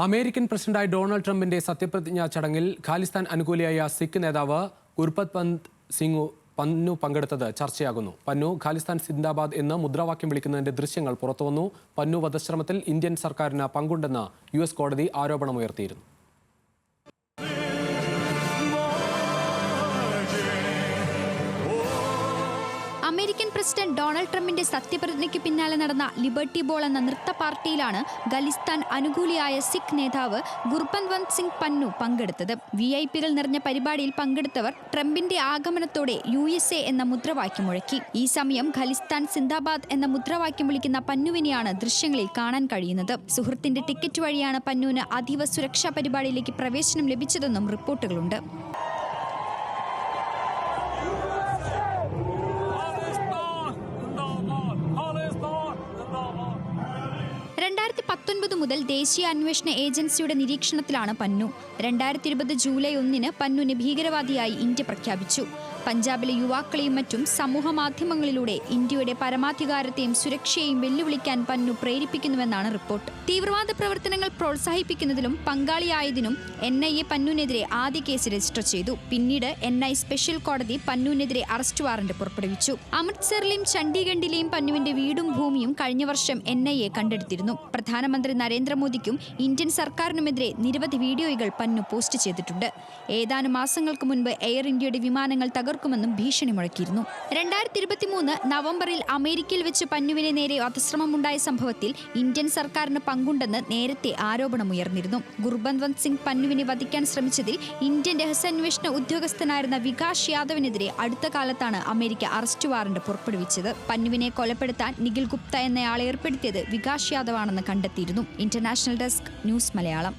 American പ്രസിഡന്റായ Donald ട്രംപിന്റെ സത്യപ്രതിജ്ഞാ ചടങ്ങിൽ ഖാലിസ്ഥാൻ അനുകൂലിയായ സിഖ് നേതാവ് ഗുർപത്വന്ത് സിംഗ് പന്നു പങ്കെടുത്തത് ചർച്ചയാകുന്നു. പന്നു ഖാലിസ്ഥാൻ സിന്ദാബാദ് എന്ന് മുദ്രാവാക്യം വിളിക്കുന്നതിന്റെ ദൃശ്യങ്ങൾ പുറത്തുവന്നു. പന്നു വധശ്രമത്തിൽ ഇന്ത്യൻ സർക്കാരിന് പങ്കുണ്ടെന്ന് US കോടതി ആരോപണമുയർത്തിയിരുന്നു. അമേരിക്കൻ പ്രസിഡന്റ് ഡൊണാൾഡ് ട്രംപിന്റെ സത്യപ്രതിജ്ഞയ്ക്ക് പിന്നാലെ നടന്ന ലിബർട്ടി ബോൾ എന്ന നൃത്ത പാർട്ടിയിലാണ് ഖാലിസ്ഥാൻ അനുകൂലിയായ സിഖ് നേതാവ് ഗുർപത്വന്ത് സിംഗ് പന്നു പങ്കെടുത്തത്. VIP-കൾ നിറഞ്ഞ പരിപാടിയിൽ പങ്കെടുത്തവർ ട്രംപിന്റെ ആഗമനത്തോടെ USA എന്ന മുദ്രാവാക്യം മുഴക്കി. ഈ സമയം ഖാലിസ്ഥാൻ സിന്ദാബാദ് എന്ന മുദ്രാവാക്യം വിളിക്കുന്ന പന്നുവിനെയാണ് ദൃശ്യങ്ങളിൽ കാണാൻ കഴിയുന്നത്. സുഹൃത്തിന്റെ ടിക്കറ്റ് വഴിയാണ് പന്നുവിന് അതീവ സുരക്ഷാ പരിപാടിയിലേക്ക് പ്രവേശനം ലഭിച്ചതെന്നും റിപ്പോർട്ടുകളുണ്ട്. 2019 മുതൽ ദേശീയ അന്വേഷണ ഏജൻസിയുടെ നിരീക്ഷണത്തിലാണ് പന്നു. 2020 ജൂലൈ 1 പന്നുവിനെ ഭീകരവാദിയായി ഇന്ത്യ പ്രഖ്യാപിച്ചു. പഞ്ചാബിലെ യുവാക്കളെയും മറ്റും സമൂഹ മാധ്യമങ്ങളിലൂടെ ഇന്ത്യയുടെ പരമാധികാരത്തെയും സുരക്ഷയെയും വെല്ലുവിളിക്കാൻ പന്നു പ്രേരിപ്പിക്കുന്നുവെന്നാണ് റിപ്പോർട്ട്. തീവ്രവാദ പ്രവർത്തനങ്ങൾ പ്രോത്സാഹിപ്പിക്കുന്നതിലും പങ്കാളിയായതിനും NIA പന്നുവിനെതിരെ ആദ്യ കേസ് രജിസ്റ്റർ ചെയ്തു. പിന്നീട് NI സ്പെഷ്യൽ കോടതി പന്നുവിനെതിരെ അറസ്റ്റ് വാറന്റ് പുറപ്പെടുവിച്ചു. അമൃത്സറിലെയും ചണ്ഡീഗഡിലെയും പന്നുവിന്റെ വീടും ഭൂമിയും കഴിഞ്ഞ വർഷം NIA കണ്ടെടുത്തിരുന്നു. പ്രധാനമന്ത്രി നരേന്ദ്രമോദിക്കും ഇന്ത്യൻ സർക്കാരിനുമെതിരെ നിരവധി വീഡിയോകൾ പന്നു പോസ്റ്റ് ചെയ്തിട്ടുണ്ട്. ഏതാനും മാസങ്ങൾക്ക് മുൻപ് എയർ ഇന്ത്യയുടെ വിമാനങ്ങൾ തകർക്കുമെന്നും ഭീഷണി മുഴക്കിയിരുന്നു. 2023 നവംബറിൽ അമേരിക്കയിൽ വെച്ച് പന്നുവിനെ നേരെ വധശ്രമമുണ്ടായ സംഭവത്തിൽ ഇന്ത്യൻ സർക്കാരിന് പങ്കുണ്ടെന്ന് നേരത്തെ ആരോപണമുയർന്നിരുന്നു. ഗുർപത്വന്ത് സിംഗ് പന്നുവിനെ വധിക്കാൻ ശ്രമിച്ചതിൽ ഇന്ത്യൻ രഹസ്യാന്വേഷണ ഉദ്യോഗസ്ഥനായിരുന്ന വികാസ് യാദവിനെതിരെ അടുത്ത കാലത്താണ് അമേരിക്ക അറസ്റ്റ് വാറന്റ് പുറപ്പെടുവിച്ചത്. പന്നുവിനെ കൊലപ്പെടുത്താൻ നിഖിൽ ഗുപ്ത എന്നയാളെ ഏർപ്പെടുത്തിയത് വികാസ് യാദവാണെന്ന് കണ്ടെത്തിയിരുന്നു. International desk, news Malayalam.